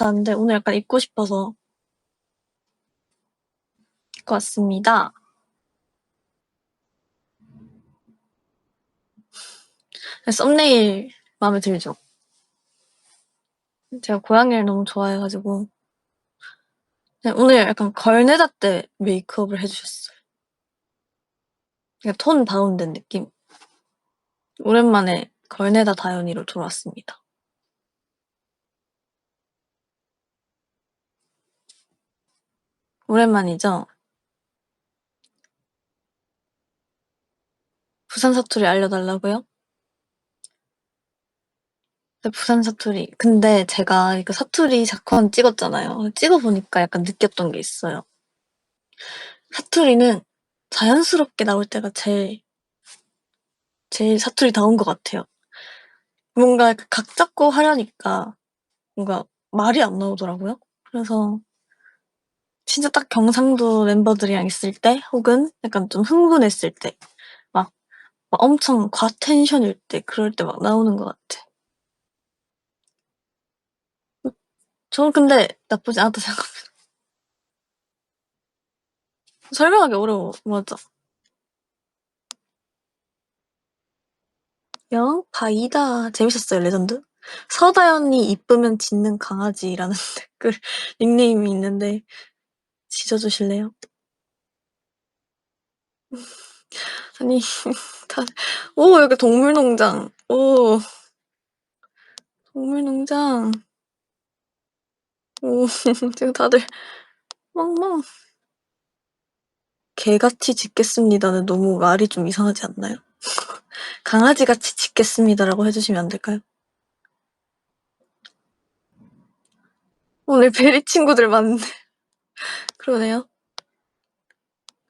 괜찮은데 오늘 약간 입고 싶어서 입고 왔습니다. 썸네일 마음에 들죠? 제가 고양이를 너무 좋아해가지고 오늘 약간 걸네다 때 메이크업을 해주셨어요. 그냥 톤 다운된 느낌? 오랜만에 걸네다 다현이로 돌아왔습니다. 오랜만이죠? 부산 사투리 알려달라고요? 네, 부산 사투리. 근데 제가 이거 사투리 사건 찍었잖아요. 찍어보니까 약간 느꼈던 게 있어요. 사투리는 자연스럽게 나올 때가 제일 사투리다운 것 같아요. 뭔가 각 잡고 하려니까 뭔가 말이 안 나오더라고요. 그래서 진짜 딱 경상도 멤버들이랑 있을 때 혹은 약간 좀 흥분했을 때 막 엄청 과텐션일 때 그럴 때 막 나오는 것 같아. 저는 근데 나쁘지 않다 생각합니다. 설명하기 어려워. 맞아. 영파이다. 재밌었어요, 레전드. 서다연이 이쁘면 짖는 강아지라는 댓글 닉네임이 있는데 지져주실래요? 아니 다 오 여기 동물농장. 오 동물농장. 오 지금 다들 멍멍. 개같이 짖겠습니다는 너무 말이 좀 이상하지 않나요? 강아지같이 짖겠습니다라고 해주시면 안 될까요? 오늘 베리 친구들 많은데 그러네요.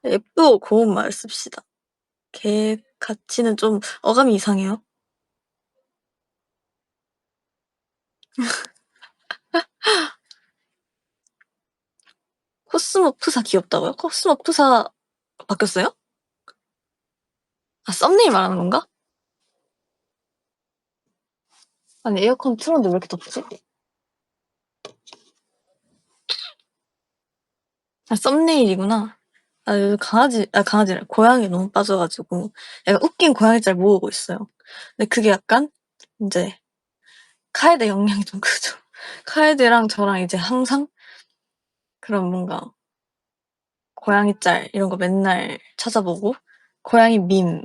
예쁘고 고운 말 씁시다. 개같이는 좀 어감이 이상해요. 코스모프사 귀엽다고요? 코스모프사 바뀌었어요? 아 썸네일 말하는 건가? 아니 에어컨 틀었는데 왜 이렇게 덥지? 아 썸네일이구나. 아 요즘 강아지래 고양이 너무 빠져가지고 약간 웃긴 고양이 짤 모으고 있어요. 근데 그게 약간 이제 카에데 영향이 좀 크죠. 카에데랑 저랑 이제 항상 그런 뭔가 고양이 짤 이런 거 맨날 찾아보고 고양이 밈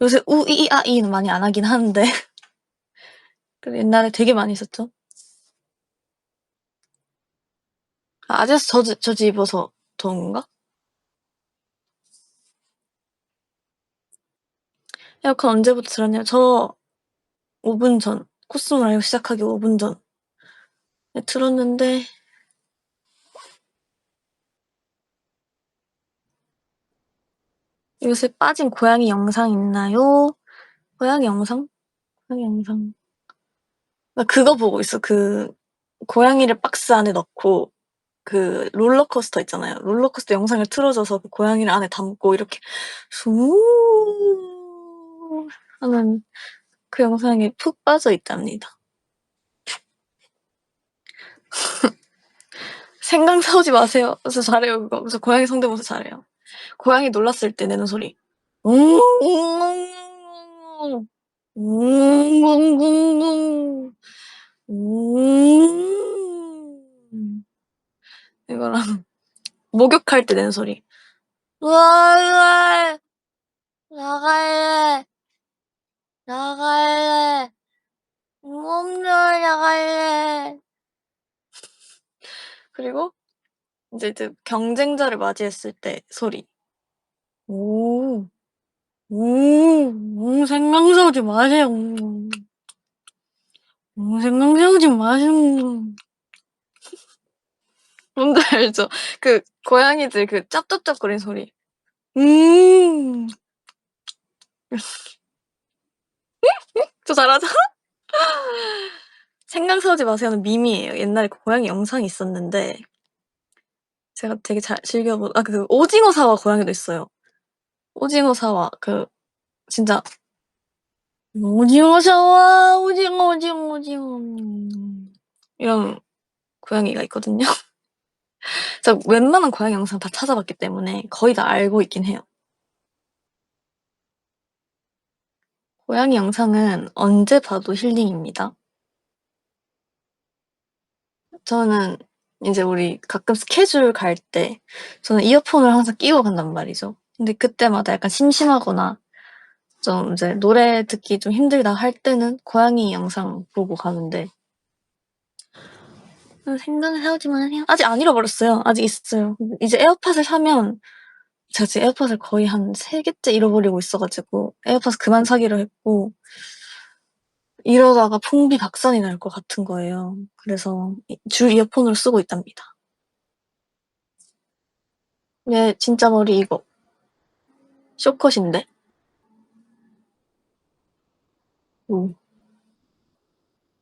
요새 우이아이는 많이 안 하긴 하는데 근데 옛날에 되게 많이 했었죠. 아, 아저씨 저지 입어서 더운 건가? 에어컨 언제부터 틀었냐요? 저 5분 전 코스모 라이브 시작하기 5분 전에 틀었는데 요새 빠진 고양이 영상 있나요? 고양이 영상? 고양이 영상. 나 그거 보고 있어. 그 고양이를 박스 안에 넣고 그 롤러코스터 있잖아요. 롤러코스터 영상을 틀어줘서 그 고양이를 안에 담고 이렇게 수 하는 그 영상에 푹 빠져 있답니다. 생강 사오지 마세요. 그래서 잘해요 그거. 그래서 고양이 성대모사 잘해요. 고양이 놀랐을 때 내는 소리. 웅웅웅웅 웅웅웅웅 웅 이거랑 목욕할 때 내는 소리. 으아 나갈래 나갈래 몸 나갈래 그리고 이제 경쟁자를 맞이했을 때 소리. 오, 생강 사오지 마세요. 생강 사오지 마세요. 뭔지 알죠? 그 고양이들 그 짭짭짭거리는 소리. 음, 저 잘하죠? 생강 사오지 마세요는 밈이에요. 옛날에 그 고양이 영상이 있었는데 제가 되게 잘 즐겨본 그 오징어 사와 고양이도 있어요. 오징어 사와 그 진짜 오징어 사와 오징어 이런 고양이가 있거든요. 제가 웬만한 고양이 영상 다 찾아봤기 때문에 거의 다 알고 있긴 해요. 고양이 영상은 언제 봐도 힐링입니다. 저는 이제 우리 가끔 스케줄 갈 때 저는 이어폰을 항상 끼고 간단 말이죠. 근데 그때마다 약간 심심하거나 좀 이제 노래 듣기 좀 힘들다 할 때는 고양이 영상 보고 가는데 생각을 해오지만 해요. 아직 안 잃어버렸어요. 아직 있어요. 이제 에어팟을 사면 제가 지금 에어팟을 거의 한 3개째 잃어버리고 있어가지고 에어팟 그만 사기로 했고 이러다가 풍비박산이 날 것 같은 거예요. 그래서 줄 이어폰으로 쓰고 있답니다. 얘 진짜 머리 이거 쇼컷인데?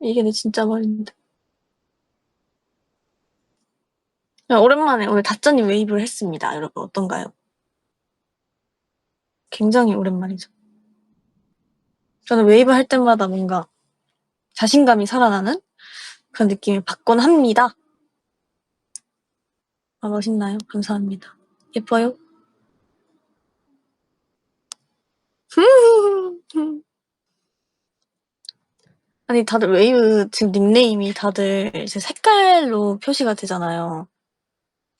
이게 내 진짜 머리인데. 오랜만에 오늘 다짜님 웨이브를 했습니다. 여러분 어떤가요? 굉장히 오랜만이죠. 저는 웨이브 할 때마다 뭔가 자신감이 살아나는 그런 느낌을 받곤 합니다. 아, 멋있나요? 감사합니다. 예뻐요? 아니, 다들 웨이브 지금 닉네임이 다들 이제 색깔로 표시가 되잖아요.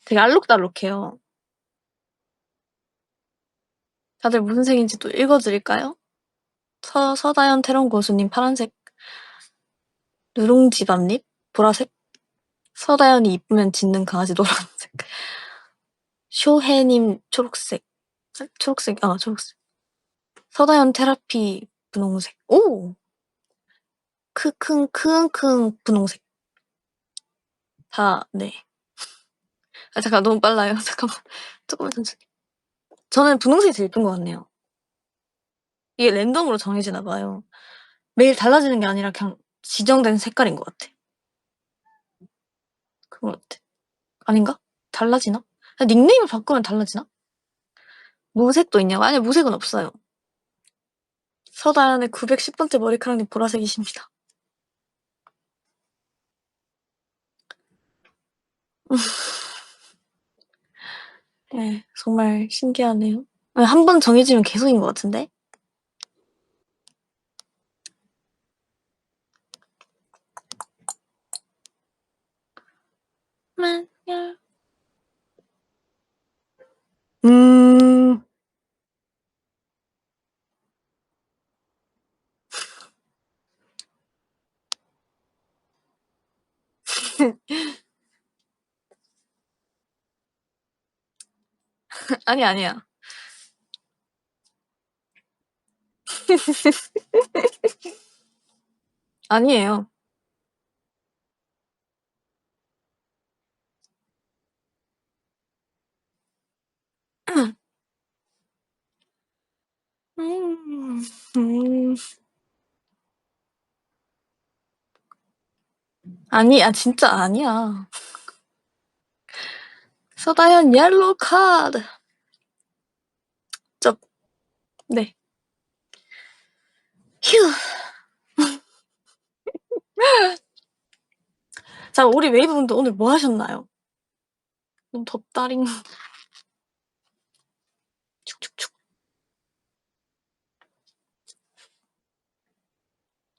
되게 알록달록해요. 다들 무슨 색인지 또 읽어드릴까요? 서다현 태롱 고수님 파란색, 누룽지밥님 보라색, 서다현이 이쁘면 짖는 강아지 노란색, 쇼해님 초록색, 초록색. 서다현 테라피 분홍색. 오! 크킁 분홍색. 다, 네. 아, 잠깐, 너무 빨라요. 잠깐만. 조금만 천천히. 저는 분홍색이 제일 예쁜 것 같네요. 이게 랜덤으로 정해지나 봐요. 매일 달라지는 게 아니라 그냥 지정된 색깔인 것 같아. 그런 것 같아. 아닌가? 달라지나? 닉네임을 바꾸면 달라지나? 무색도 있냐고? 아니, 무색은 없어요. 서다현의 910번째 머리카락님 보라색이십니다. 네, 정말 신기하네요. 한 번 정해지면 계속인 것 같은데? 만약. 음, 아니야. 아니에요. 음, 음, 진짜 아니야. 서다현 옐로우 카드. 쩝. 네. 휴. 자, 우리 웨이브분들 오늘 뭐 하셨나요? 너무 덥다링. 축축축.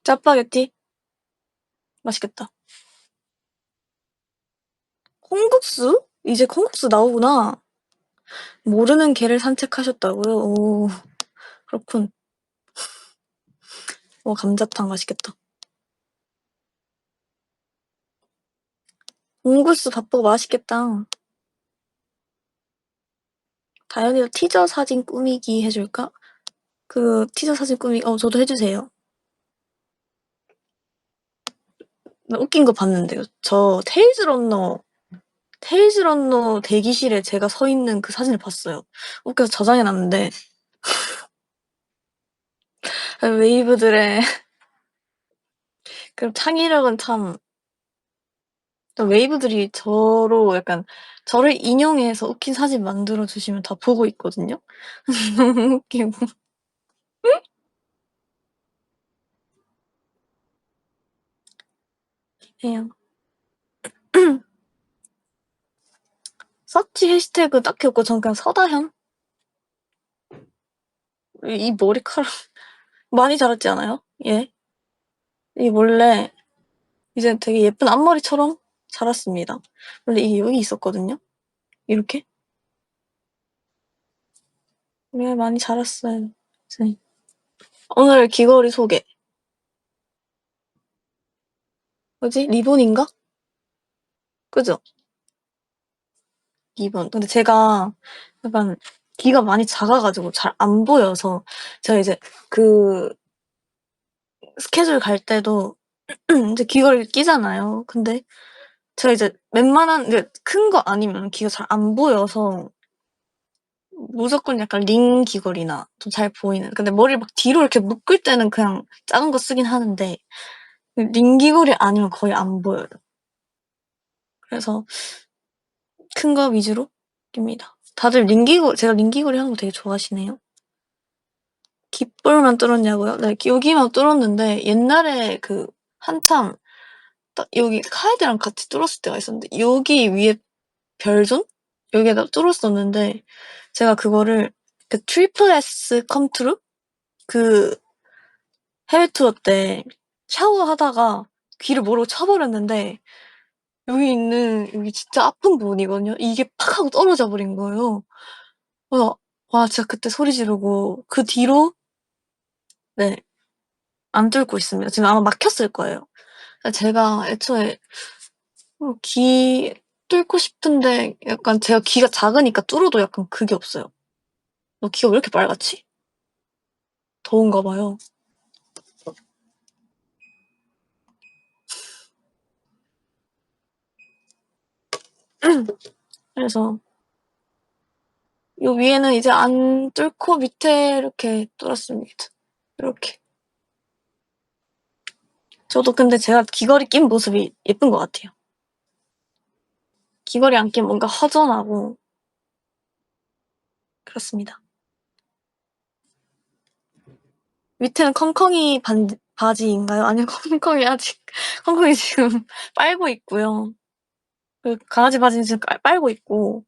짜파게티? 맛있겠다. 콩국수? 이제 콩국수 나오구나. 모르는 개를 산책하셨다고요? 오, 그렇군. 감자탕 맛있겠다. 콩국수 밥버거 맛있겠다. 다현이도 티저 사진 꾸미기 해줄까? 그 티저 사진 꾸미기 저도 해주세요. 나 웃긴 거 봤는데요. 저 테일즈런너 대기실에 제가 서 있는 그 사진을 봤어요. 웃겨서 저장해놨는데 웨이브들의 그 창의력은 참 웨이브들이 저를 인용해서 웃긴 사진 만들어주시면 다 보고 있거든요. 너무 웃기고 해요. 서치 해시태그 딱히 없고 전 그냥 서다현? 이 머리카락 많이 자랐지 않아요? 예. 이 원래 이제 되게 예쁜 앞머리처럼 자랐습니다. 원래 이게 여기 있었거든요. 이렇게. 네, 많이 자랐어요. 네. 오늘 귀걸이 소개. 뭐지? 리본인가? 그죠? 리본. 근데 제가 약간 귀가 많이 작아가지고 잘 안 보여서 제가 이제 그 스케줄 갈 때도 이제 귀걸이를 끼잖아요. 근데 제가 이제 웬만한 이제 큰 거 아니면 귀가 잘 안 보여서 무조건 약간 링 귀걸이나 좀 잘 보이는. 근데 머리를 막 뒤로 이렇게 묶을 때는 그냥 작은 거 쓰긴 하는데 링 귀걸이 아니면 거의 안 보여요. 그래서 큰 거 위주로 낍니다. 다들 제가 링 귀걸이 하는 거 되게 좋아하시네요. 귓볼만 뚫었냐고요? 네, 여기만 뚫었는데 옛날에 그 한참 딱 여기 카이드랑 같이 뚫었을 때가 있었는데 여기 위에 별존? 여기에다 뚫었었는데 제가 그거를 그 트리플 S 컴트루? 그 해외 투어 때 샤워하다가 귀를 모르고 쳐버렸는데 여기 진짜 아픈 부분이거든요. 이게 팍 하고 떨어져 버린 거예요. 그래서 와 진짜 그때 소리 지르고 그 뒤로 네, 안 뚫고 있습니다. 지금 아마 막혔을 거예요. 제가 애초에 귀 뚫고 싶은데 약간 제가 귀가 작으니까 뚫어도 약간 그게 없어요. 너 귀가 왜 이렇게 빨갛지? 더운가 봐요. 그래서 요 위에는 이제 안 뚫고 밑에 이렇게 뚫었습니다. 이렇게. 저도 근데 제가 귀걸이 낀 모습이 예쁜 것 같아요. 귀걸이 안 끼면 뭔가 허전하고 그렇습니다. 밑에는 컹컹이 바지인가요? 아니요, 컹컹이 지금 빨고 있고요. 그 강아지 바지는 지금 빨고 있고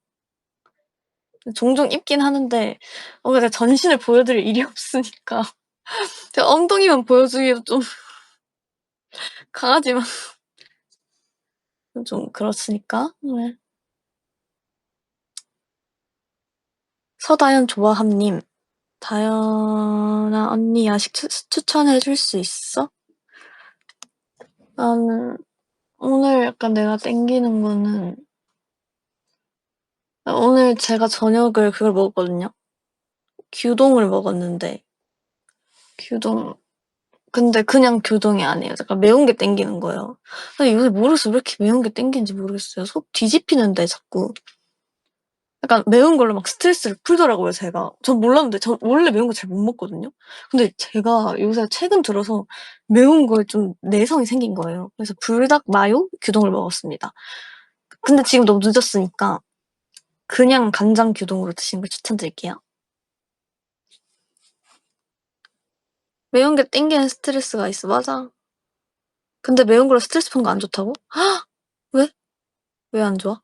종종 입긴 하는데 제가 전신을 보여드릴 일이 없으니까 제가 엉덩이만 보여주기도 좀 강아지만 좀 그렇으니까. 네. 서다현 좋아함님, 다현아 언니 야식 추천해줄 수 있어? 나는 오늘 약간 내가 땡기는 거는 오늘 제가 저녁을 그걸 먹었거든요. 규동을 먹었는데 규동 근데 그냥 규동이 아니에요. 약간 매운 게 땡기는 거예요. 근데 요새 모르겠어 왜 이렇게 매운 게 땡기는지 모르겠어요. 속 뒤집히는데 자꾸 약간 매운 걸로 막 스트레스를 풀더라고요, 제가. 전 몰랐는데 전 원래 매운 거 잘 못 먹거든요. 근데 제가 요새 최근 들어서 매운 거에 좀 내성이 생긴 거예요. 그래서 불닭 마요 규동을 먹었습니다. 근데 지금 너무 늦었으니까 그냥 간장 규동으로 드시는 걸 추천드릴게요. 매운 게 땡기는 스트레스가 있어. 맞아. 근데 매운 걸로 스트레스 푸는 거 안 좋다고? 왜? 왜 안 좋아?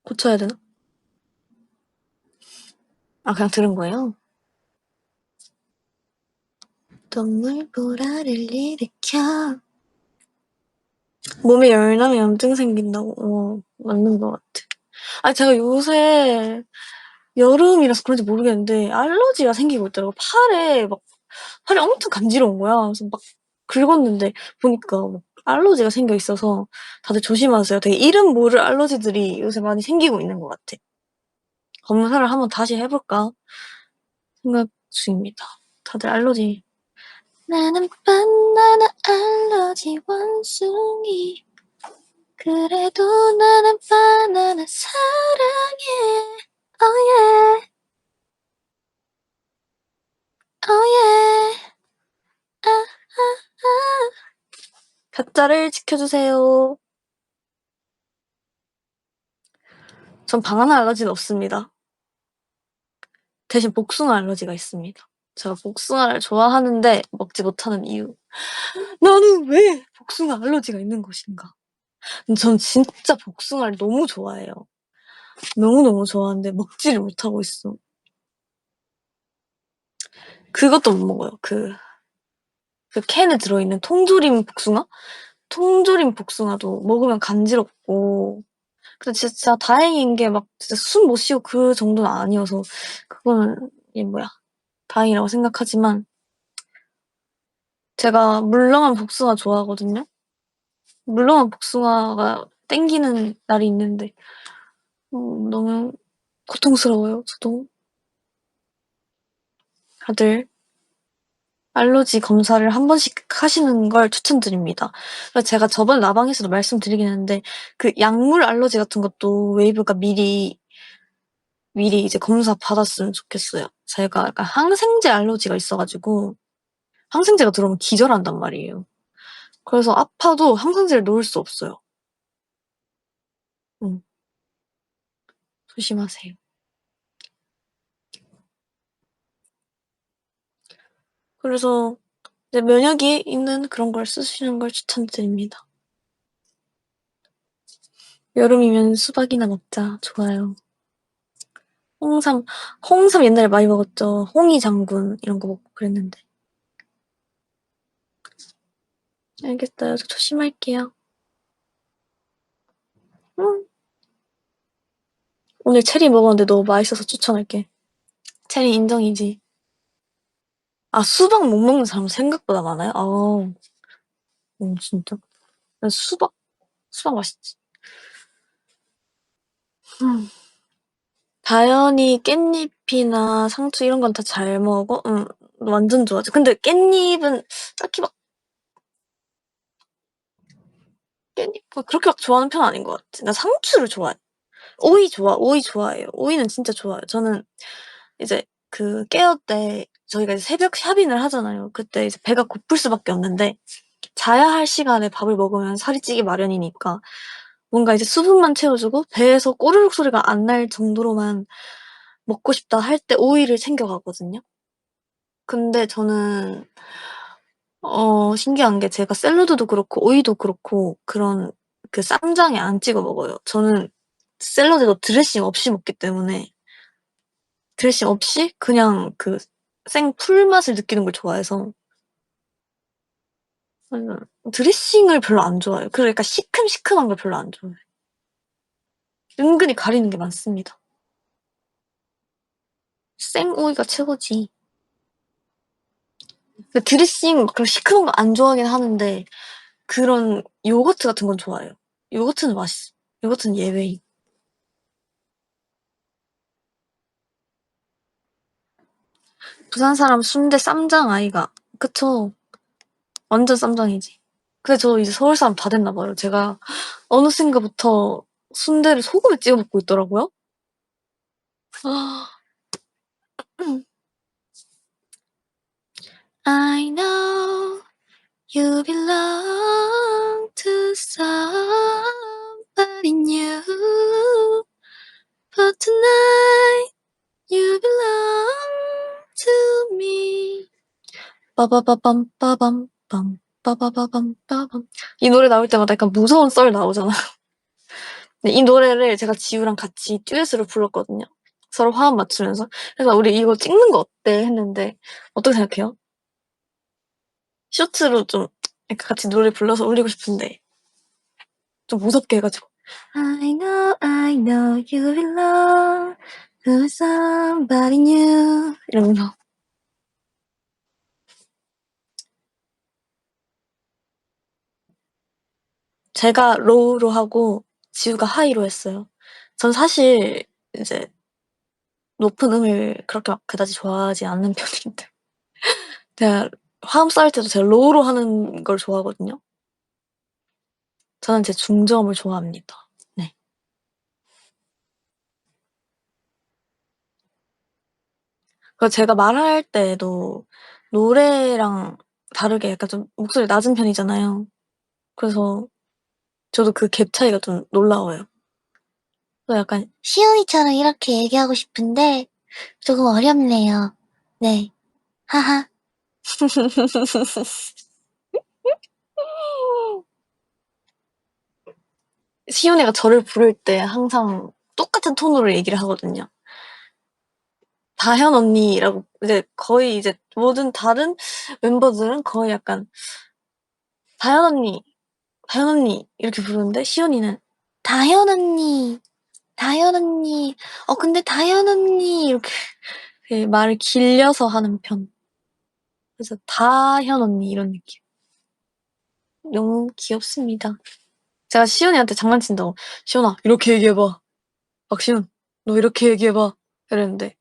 고쳐야 되나? 아, 그냥 들은 거예요? 동물 보라를 일으켜 몸에 열나면 염증 생긴다고. 맞는 것 같아. 아니, 제가 요새 여름이라서 그런지 모르겠는데 알러지가 생기고 있더라고. 팔이 엄청 간지러운 거야. 그래서 막 긁었는데 보니까 막 알러지가 생겨 있어서 다들 조심하세요. 되게 이름 모를 알러지들이 요새 많이 생기고 있는 것 같아. 검사를 한번 다시 해볼까 생각 중입니다. 다들 알러지. 나는 바나나 알러지 원숭이. 그래도 나는 바나나 사랑해. Oh yeah, oh yeah. 아, 아, 아. 가짜를 지켜주세요. 전 바나나 알러지는 없습니다. 대신 복숭아 알러지가 있습니다. 제가 복숭아를 좋아하는데 먹지 못하는 이유. 나는 왜 복숭아 알러지가 있는 것인가? 전 진짜 복숭아를 너무 좋아해요. 너무너무 좋아하는데 먹지를 못하고 있어. 그것도 못 먹어요. 그 캔에 들어있는 통조림 복숭아? 통조림 복숭아도 먹으면 간지럽고. 근데 진짜 다행인 게 막 진짜 숨 못 쉬고 그 정도는 아니어서 그거는 이게 뭐야 다행이라고 생각하지만 제가 물렁한 복숭아 좋아하거든요. 물렁한 복숭아가 땡기는 날이 있는데 너무 고통스러워요. 저도. 다들 알러지 검사를 한 번씩 하시는 걸 추천드립니다. 그래서 제가 저번 라방에서도 말씀드리긴 했는데 그 약물 알러지 같은 것도 웨이브가 미리 이제 검사 받았으면 좋겠어요. 제가 약간 항생제 알러지가 있어 가지고 항생제가 들어오면 기절한단 말이에요. 그래서 아파도 항생제를 놓을 수 없어요. 조심하세요. 그래서 이제 면역이 있는 그런 걸 쓰시는 걸 추천드립니다. 여름이면 수박이나 먹자. 좋아요. 홍삼 옛날에 많이 먹었죠. 홍이 장군 이런 거 먹고 그랬는데. 알겠어요. 저 조심할게요. 응. 오늘 체리 먹었는데 너무 맛있어서 추천할게. 체리 인정이지. 아, 수박 못 먹는 사람 생각보다 많아요? 진짜? 난 수박 맛있지. 음. 다현이 깻잎이나 상추 이런 건 다 잘 먹어? 완전 좋아하지. 근데 깻잎은 딱히 막 깻잎 그렇게 막 좋아하는 편은 아닌 것 같아. 나 상추를 좋아해. 오이 좋아해요. 오이는 진짜 좋아해요. 저는 이제 그 깨어 때 저희가 이제 새벽 샤빈을 하잖아요. 그때 이제 배가 고플 수밖에 없는데 자야 할 시간에 밥을 먹으면 살이 찌기 마련이니까 뭔가 이제 수분만 채워주고 배에서 꼬르륵 소리가 안 날 정도로만 먹고 싶다 할 때 오이를 챙겨가거든요. 근데 저는 신기한 게 제가 샐러드도 그렇고 오이도 그렇고 그런 그 쌈장에 안 찍어 먹어요. 저는 샐러드도 드레싱 없이 먹기 때문에 드레싱 없이 그냥 그 생 풀맛을 느끼는 걸 좋아해서 드레싱을 별로 안 좋아해요. 그러니까 시큼시큼한 걸 별로 안 좋아해요. 은근히 가리는 게 많습니다. 생오이가 최고지. 그 드레싱 그런 시큼한 거 안 좋아하긴 하는데 그런 요거트 같은 건 좋아해요. 요거트는 맛있어. 요거트는 예외인. 부산 사람 순대 쌈장 아이가. 그쵸? 완전 쌈장이지. 근데 저 이제 서울 사람 다 됐나 봐요. 제가 어느샌가부터 순대를 소금에 찍어 먹고 있더라고요. 아, I know you belong to somebody new, but tonight you belong to me. 빠바바밤 빠밤 빰 빠바바밤 빠밤. 이 노래 나올 때마다 약간 무서운 썰 나오잖아. 근데 이 노래를 제가 지우랑 같이 듀엣으로 불렀거든요. 서로 화음 맞추면서. 그래서 우리 이거 찍는 거 어때? 했는데 어떻게 생각해요? 쇼츠로 좀 이렇게 같이 노래 불러서 올리고 싶은데 좀 무섭게 해가지고 I know you belong to somebody new 이러면서 제가 로우로 하고 지우가 하이로 했어요. 전 사실 이제 높은 음을 그렇게 막 그다지 좋아하지 않는 편인데 제가 화음 쌓을 때도 제가 로우로 하는 걸 좋아하거든요. 저는 제 중저음을 좋아합니다. 네. 그래서 제가 말할 때도 노래랑 다르게 약간 좀 목소리 낮은 편이잖아요. 그래서 저도 그 갭 차이가 좀 놀라워요. 그래서 약간 시우이처럼 이렇게 얘기하고 싶은데 조금 어렵네요. 네. 하하. 시온이가 저를 부를 때 항상 똑같은 톤으로 얘기를 하거든요. 다현 언니라고 이제 거의 이제 모든 다른 멤버들은 거의 약간 다현 언니, 다현 언니 이렇게 부르는데 시온이는 다현 언니, 다현 언니, 근데 다현 언니 이렇게 말을 길려서 하는 편. 그래서 다현 언니 이런 느낌. 너무 귀엽습니다. 제가 시온이한테 장난친다고 시온아 이렇게 얘기해봐. 박시온 너 이렇게 얘기해봐. 이랬는데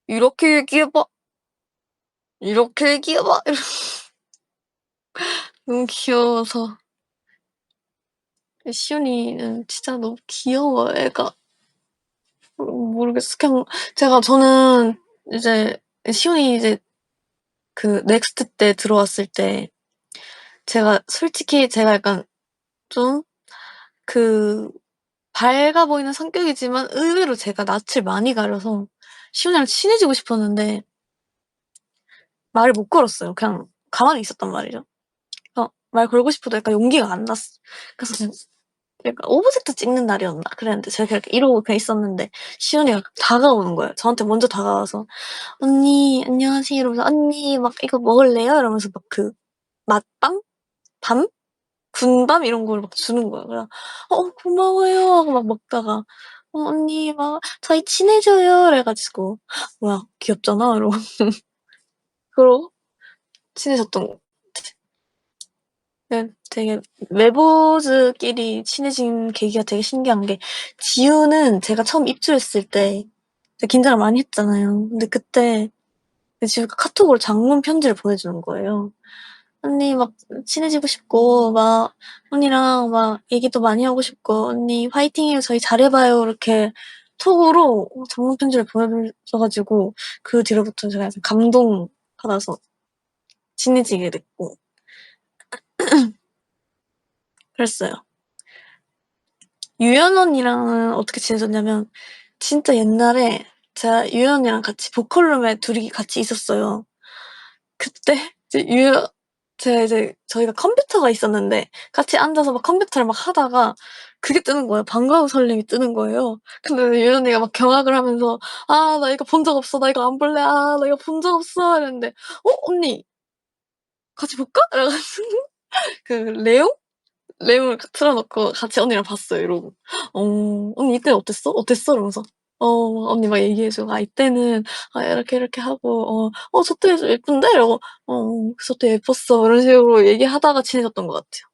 이렇게 얘기해봐. 이렇게 얘기해봐. 너무 귀여워서. 시온이는 진짜 너무 귀여워, 애가. 모르겠어. 그냥, 저는 이제, 시온이 이제 그 넥스트 때 들어왔을 때, 솔직히 제가 약간 좀, 그, 밝아 보이는 성격이지만 의외로 제가 낯을 많이 가려서 시온이랑 친해지고 싶었는데, 말을 못 걸었어요. 그냥 가만히 있었단 말이죠. 말 걸고 싶어도 약간 용기가 안 났어. 그래서 그냥 약간 오브젝트 찍는 날이었나? 그랬는데 제가 그렇게 이러고 그냥 있었는데 시연이가 다가오는 거예요. 저한테 먼저 다가와서 언니 안녕하세요 이러면서 언니 막 이거 먹을래요? 이러면서 막 그 맛밤? 밤? 군밤 이런 걸 막 주는 거예요. 그래서 고마워요 하고 막 먹다가 언니 막 저희 친해져요 이래가지고 뭐야 귀엽잖아 이러고 그러고 친해졌던 거. 네, 되게 웨보즈끼리 친해진 계기가 되게 신기한 게 지우는 제가 처음 입주했을 때 긴장을 많이 했잖아요. 근데 그때 지우가 카톡으로 장문 편지를 보내주는 거예요. 언니 막 친해지고 싶고 막 언니랑 막 얘기도 많이 하고 싶고 언니 화이팅해요 저희 잘해봐요 이렇게 톡으로 장문 편지를 보내줘가지고 그 뒤로부터 제가 약간 감동받아서 친해지게 됐고 그랬어요. 유연 언니랑은 어떻게 지내졌냐면 진짜 옛날에 제가 유연 언니랑 같이 보컬룸에 둘이 같이 있었어요. 그때 이제 제가 이제 저희가 컴퓨터가 있었는데 같이 앉아서 막 컴퓨터를 막 하다가 그게 뜨는 거예요. 방과후 설림이 뜨는 거예요. 근데 유연 언니가 막 경악을 하면서 나 이거 본 적 없어. 나 이거 안 볼래. 나 이거 본 적 없어. 이랬는데 언니 같이 볼까? 이래가지고 그 레옹을 틀어놓고 같이 언니랑 봤어요, 이러고. 언니 이때 어땠어? 어땠어? 이러면서. 언니 막 얘기해주고, 이때는, 이렇게 하고, 저 때 예쁜데? 이러고, 저 때 예뻤어. 이런 식으로 얘기하다가 친해졌던 것 같아요.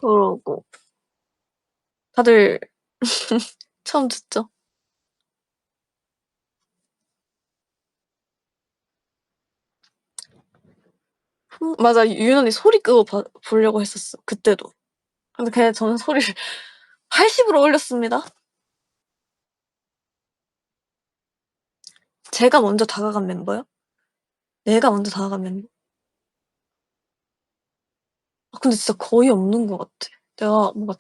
그러고, 다들 처음 듣죠? 맞아, 유연 언니 소리 끄고 보려고 했었어. 그때도. 근데 그냥 저는 소리를 80으로 올렸습니다. 제가 먼저 다가간 멤버요? 내가 먼저 다가간 멤버? 근데 진짜 거의 없는 것 같아. 내가 뭔가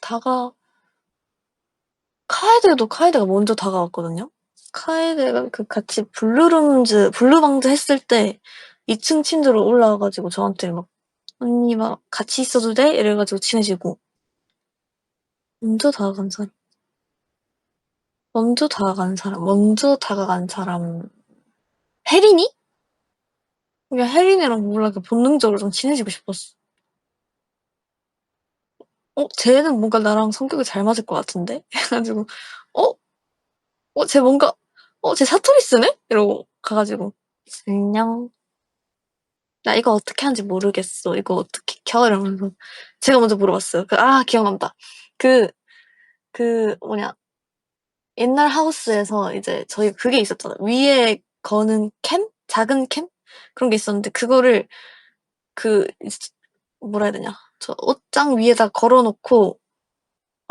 카에데가 먼저 다가왔거든요. 카에데가 그 같이 블루방즈 했을 때 2층 침대로 올라와가지고 저한테 막 언니 막 같이 있어도 돼? 이래가지고 친해지고 먼저 다가간 사람 먼저 다가간 사람 혜린이? 그냥 혜린이랑 몰라 그 본능적으로 좀 친해지고 싶었어. 쟤는 뭔가 나랑 성격이 잘 맞을 것 같은데? 해가지고 어? 쟤 뭔가 쟤 사투리 쓰네? 이러고 가가지고 안녕 나 이거 어떻게 하는지 모르겠어. 이거 어떻게 켜? 이러면서 제가 먼저 물어봤어요. 기억난다. 그, 뭐냐. 옛날 하우스에서 이제 저희 그게 있었잖아요. 위에 거는 캠? 작은 캠? 그런 게 있었는데 그거를 그 뭐라 해야 되냐. 저 옷장 위에다 걸어놓고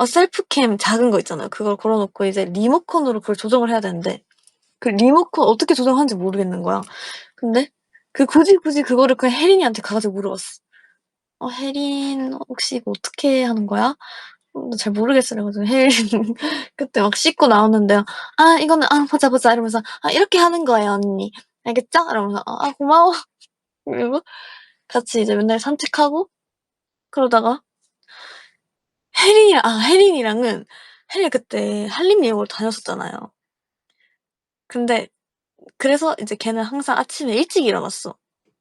셀프캠 작은 거 있잖아요. 그걸 걸어놓고 이제 리모컨으로 그걸 조정을 해야 되는데 그 리모컨 어떻게 조정하는지 모르겠는 거야. 근데 굳이 그거를 그냥 혜린이한테 가가지고 물어봤어. 혜린 혹시 이거 어떻게 하는 거야? 잘 모르겠어. 그래가지고 혜린 그때 막 씻고 나오는데 이거는 보자 이러면서 이렇게 하는 거예요 언니 알겠죠? 이러면서 고마워 그리고 같이 이제 맨날 산책하고 그러다가 혜린이랑은 혜린이 그때 한림예고를 다녔었잖아요. 근데 그래서 이제 걔는 항상 아침에 일찍 일어났어.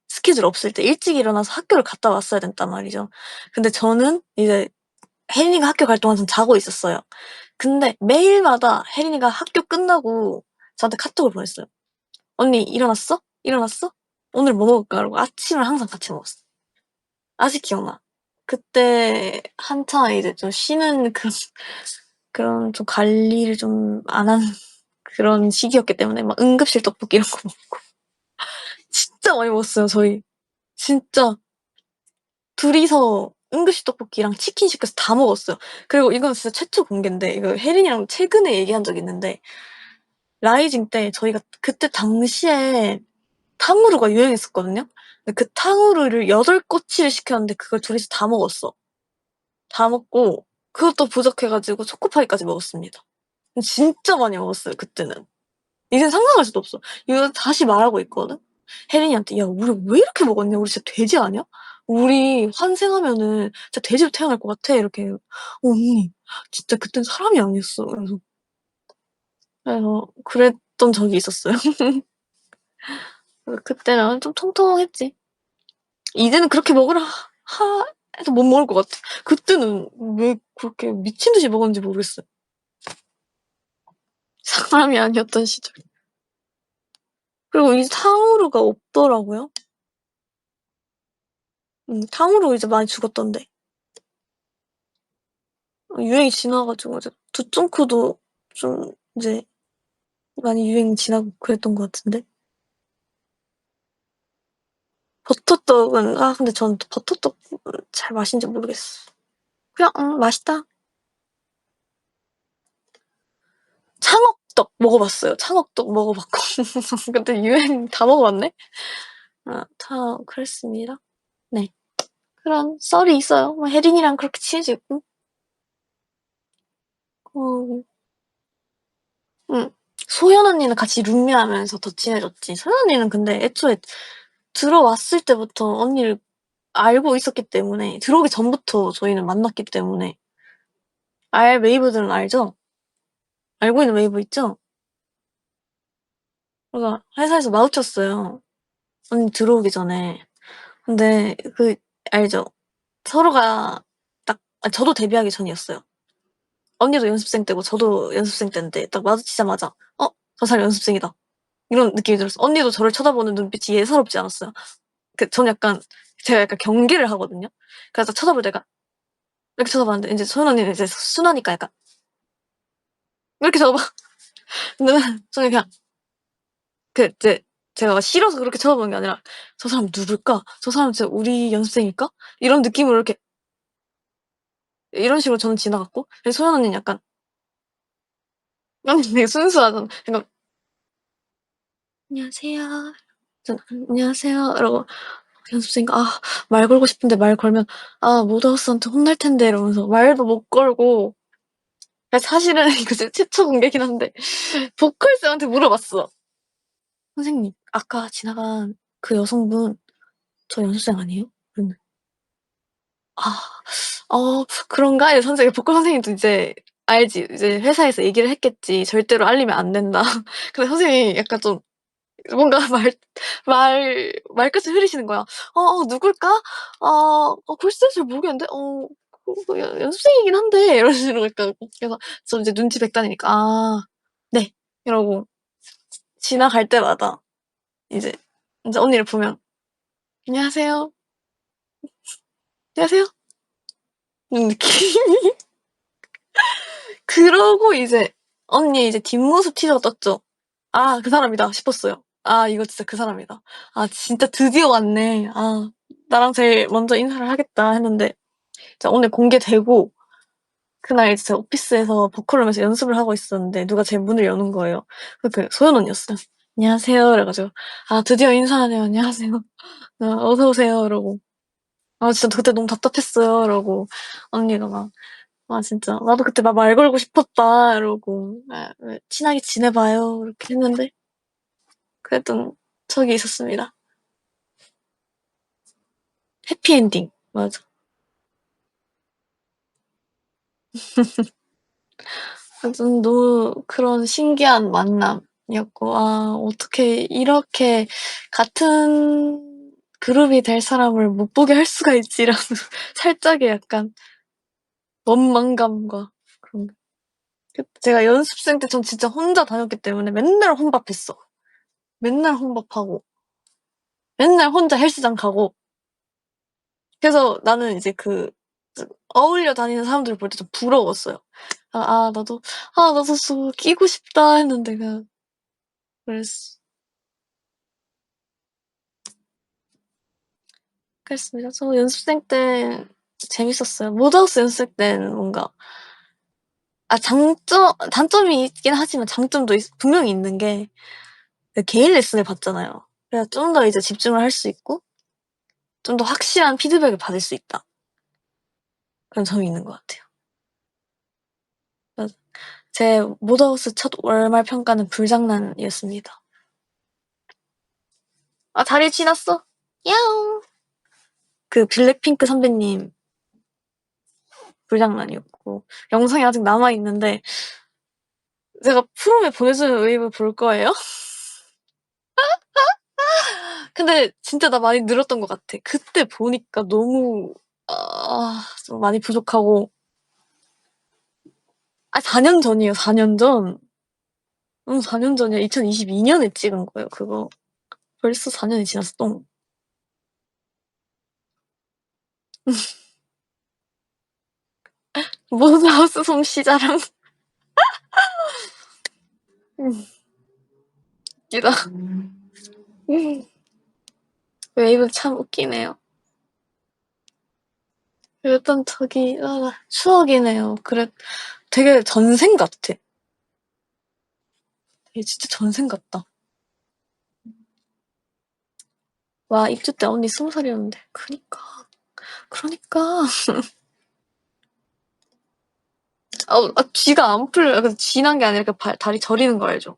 스케줄 없을 때 일찍 일어나서 학교를 갔다 왔어야 된단 말이죠. 근데 저는 이제 혜린이가 학교 갈 동안 전 자고 있었어요. 근데 매일마다 혜린이가 학교 끝나고 저한테 카톡을 보냈어요. "언니 일어났어? 일어났어? 오늘 뭐 먹을까?" 그러고 아침을 항상 같이 먹었어. 아직 기억나. 그때 한창 이제 좀 쉬는 그런 좀 관리를 좀 안 한 그런 시기였기 때문에 막 응급실 떡볶이 이런 거 먹고 진짜 많이 먹었어요, 저희. 진짜 둘이서 응급실 떡볶이랑 치킨 시켜서 다 먹었어요. 그리고 이건 진짜 최초 공개인데 이거 혜린이랑 최근에 얘기한 적이 있는데 라이징 때 저희가 그때 당시에 탕후루가 유행했었거든요. 근데 그 탕후루를 8꼬치를 시켰는데 그걸 둘이서 다 먹었어. 다 먹고 그것도 부족해 가지고 초코파이까지 먹었습니다. 진짜 많이 먹었어요, 그때는. 이젠 상상할 수도 없어. 이거 다시 말하고 있거든. 혜린이한테 "야 우리 왜 이렇게 먹었냐? 우리 진짜 돼지 아니야? 우리 환생하면은 진짜 돼지로 태어날 것 같아." 이렇게 언니 진짜 그땐 사람이 아니었어." 그래서 그랬던 적이 있었어요. 그때는 좀 통통했지. 이제는 그렇게 먹으라 해도 못 먹을 것 같아. 그때는 왜 그렇게 미친 듯이 먹었는지 모르겠어요. 사람이 아니었던 시절. 그리고 이제 탕후루가 없더라고요. 탕후루 이제 많이 죽었던데. 유행이 지나 가지고 이제 두쫑크도 좀 이제 많이 유행이 지나고 그랬던 것 같은데. 버터떡은 근데 저는 버터떡 잘 맛인지 모르겠어. 그냥 맛있다. 창업떡 먹어봤어요. 창업떡 먹어봤고 근데 유행 다 먹어봤네. 다 그랬습니다. 네. 그런 썰이 있어요. 뭐 혜린이랑 그렇게 친해지고. 어 소연 언니는 같이 룸메하면서 더 친해졌지. 소연 언니는 근데 애초에 들어왔을 때부터 언니를 알고 있었기 때문에 들어오기 전부터 저희는 만났기 때문에 알 웨이브들은 알죠? 알고 있는 웨이브 있죠? 그래서 회사에서 마주쳤어요. 언니 들어오기 전에. 근데 알죠? 서로가 딱 저도 데뷔하기 전이었어요. 언니도 연습생 때고 저도 연습생 때인데 딱 마주치자마자 '어 저 사람 연습생이다.' 이런 느낌이 들었어요. 언니도 저를 쳐다보는 눈빛이 예사롭지 않았어요. 저는 약간 제가 약간 경계를 하거든요. 그래서 쳐다볼 때가 이렇게 쳐다봤는데 인제 소연 언니는 이제 순하니까 약간 이렇게 쳐다봐. 근데 저는 그냥 이제 제가 싫어서 그렇게 쳐다보는 게 아니라 '저 사람 누굴까? 저 사람 진짜 우리 연습생일까?' 이런 느낌으로 이렇게 이런 식으로 저는 지나갔고 소연 언니는 약간 언니는 되게 순수하잖아. 그러니까 "안녕하세요." 저는 "안녕하세요." 이러고 연습생이니까 말 걸고 싶은데 말 걸면 모더하우스한테 혼날 텐데 이러면서 말도 못 걸고 사실은 이거 제 최초 공개긴 한데 보컬 쌤한테 물어봤어. "선생님 아까 지나간 그 여성분 저 연습생 아니에요?" 그랬는데 "아 그런가?" 이제 보컬 선생님도 이제 알지. 이제 회사에서 얘기를 했겠지. "절대로 알리면 안 된다." 근데 선생님이 약간 좀 뭔가 말끝을 흐리시는 거야. 누굴까? 글쎄 잘 모르겠는데 연습생이긴 한데." 이런 식으로 약간 그래서 저 이제 눈치 백단이니까 네." 이러고 지나갈 때마다 이제 언니를 보면 "안녕하세요. 안녕하세요." 이런 느낌. 그러고 이제 언니의 이제 뒷모습 티저가 떴죠. '아 그 사람이다.' 싶었어요. '아 이거 진짜 그 사람이다. 아 진짜 드디어 왔네. 나랑 제일 먼저 인사를 하겠다.' 했는데 이제 오늘 공개되고 그날 이제 제가 오피스에서 보컬룸에서 연습을 하고 있었는데 누가 제 문을 여는 거예요. 소연 언니였어요. "안녕하세요." 이래 가지고 드디어 인사하네요. "안녕하세요. 어서 오세요." 이러고 진짜 그때 너무 답답했어요." 이러고 언니가 막 진짜 "나도 그때 막 말 걸고 싶었다." 이러고 "왜 친하게 지내봐요." 이렇게 했는데 그랬던 적이 있었습니다. 해피엔딩. 맞아. 좀 너무 그런 신기한 만남이었고, 아, 어떻게 이렇게 같은 그룹이 될 사람을 못 보게 할 수가 있지라는 살짝의 약간 원망감과 그런. 제가 연습생 때 전 진짜 혼자 다녔기 때문에 맨날 혼밥했어. 맨날 혼밥하고, 맨날 혼자 헬스장 가고. 그래서 나는 이제 어울려 다니는 사람들 볼 때 좀 부러웠어요. 나도 끼고 싶다 했는데, 그랬어. 그랬습니다. 저 연습생 때 재밌었어요. 모드하우스 연습생 때는 뭔가, 단점이 있긴 하지만 장점도 분명히 있는 게, 개인 레슨을 받잖아요. 그래서 좀 더 이제 집중을 할 수 있고, 좀 더 확실한 피드백을 받을 수 있다. 그런 점이 있는 것 같아요. 그래서 제 모드하우스 첫 월말 평가는 불장난이었습니다. 아, 다리 지났어? 야옹. 블랙핑크 선배님 불장난이었고, 영상이 아직 남아있는데, 제가 프롬에 보내주는 웨이브 볼 거예요? 근데 진짜 나 많이 늘었던 것 같아. 그때 보니까 너무, 좀 많이 부족하고. 4년 전이에요, 4년 전. 4년 전이야. 2022년에 찍은 거예요, 그거. 벌써 4년이 지났어. 모드하우스 솜씨자랑. 웃기다. 웨이브 참 웃기네요. 그랬던 적이, 추억이네요. 되게 전생 같아. 되게 진짜 전생 같다. 와, 입주 때 언니 20살이었는데. 그러니까. 쥐가 안 풀려요. 그래서 쥐난 게 아니라 다리 저리는 거 알죠?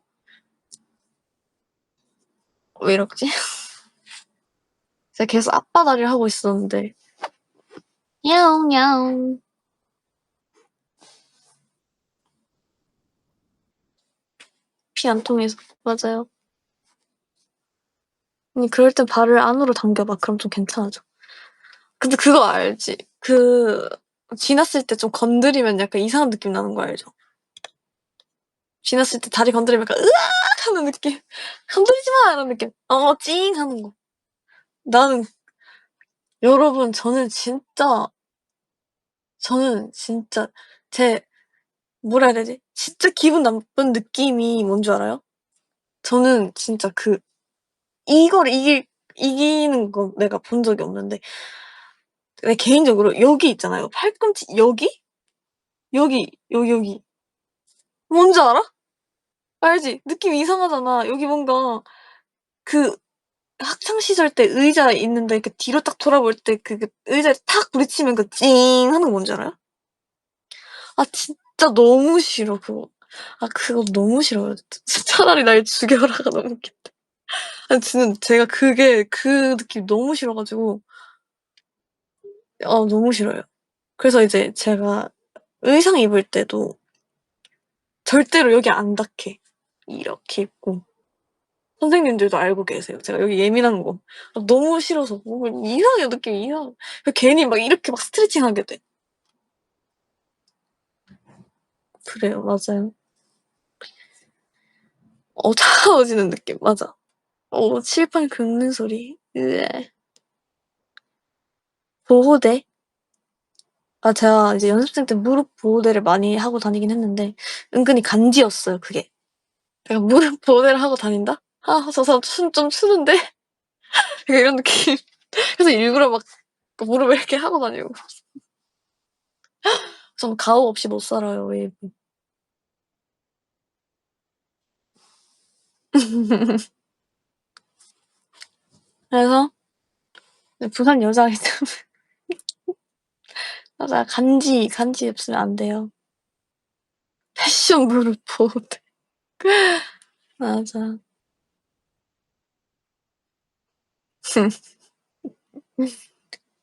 왜 이러지? 제가 계속 아빠 다리를 하고 있었는데. 야옹, 야옹. 피 안 통해서. 맞아요. 그럴 땐 발을 안으로 당겨봐. 그럼 좀 괜찮아져. 근데 그거 알지? 지났을 때 좀 건드리면 약간 이상한 느낌 나는 거 알죠? 지났을 때 다리 건드리면 약간 으악 하는 느낌. 건드리지 마! 이런 느낌. 찡 하는 거. 나는, 여러분, 저는 진짜, 뭐라 해야 되지? 진짜 기분 나쁜 느낌이 뭔 줄 알아요? 저는 진짜 이걸 이기는 거 내가 본 적이 없는데, 내 개인적으로 여기 있잖아요. 팔꿈치, 여기? 여기. 뭔지 알아? 알지? 느낌이 이상하잖아. 여기 뭔가, 그, 학창 시절 때 의자 있는데 뒤로 딱 돌아볼 때 의자에 탁 부딪히면 찡 하는 거 뭔지 알아요? 진짜 너무 싫어, 그거. 그거 너무 싫어요. 차라리 날 죽여라가 너무 웃긴다. 진짜 제가 그 느낌 너무 싫어가지고, 너무 싫어요. 그래서 이제 제가 의상 입을 때도 절대로 여기 안 닿게 이렇게 입고, 선생님들도 알고 계세요. 제가 여기 예민한 거. 너무 싫어서. 이상해요, 느낌이 이상해. 괜히 막 이렇게 막 스트레칭 하게 돼. 그래요, 맞아요. 차가워지는 느낌, 맞아. 칠판 긁는 소리. 으에. 보호대? 제가 이제 연습생 때 무릎 보호대를 많이 하고 다니긴 했는데, 은근히 간지였어요, 그게. 내가 무릎 보호대를 하고 다닌다? 저 사람 좀 추는데? 약간 이런 느낌. 그래서 일부러 막 무릎을 이렇게 하고 다니고. 전 가오 없이 못 살아요, 웨이브. 그래서, 부산 여자이기 때문에. 맞아, 간지 없으면 안 돼요. 패션 무릎 보호대. 맞아.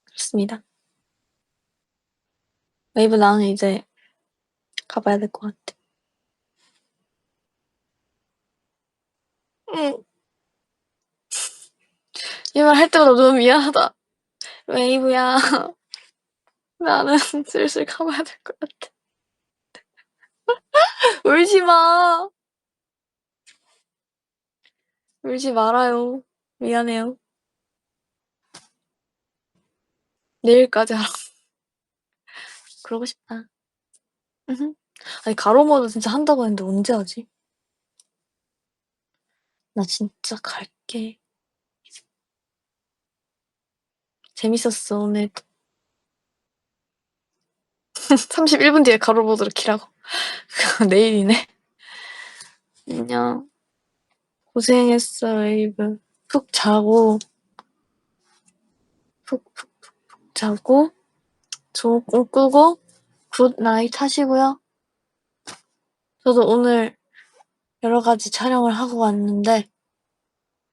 그렇습니다. 웨이브 나는 이제 가봐야 될 것 같아. 응. 이 말 할 때마다 너무 미안하다. 웨이브야. 나는 슬슬 가봐야 될 것 같아. 울지 마. 울지 말아요. 미안해요. 내일까지 하라고. 그러고 싶다. 아니, 가로모드 진짜 한다고 했는데 언제 하지? 나 진짜 갈게. 재밌었어, 오늘. 31분 뒤에 가로모드로 키라고. 내일이네. 안녕. 고생했어, 웨이브. 푹 자고, 푹 자고, 좋은 꿈 꾸고, 굿나잇 하시고요. 저도 오늘 여러 가지 촬영을 하고 왔는데,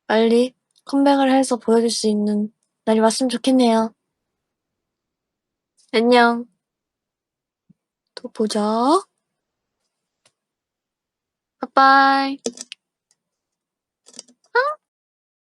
빨리 컴백을 해서 보여줄 수 있는 날이 왔으면 좋겠네요. 안녕. 또 보자. 빠빠이.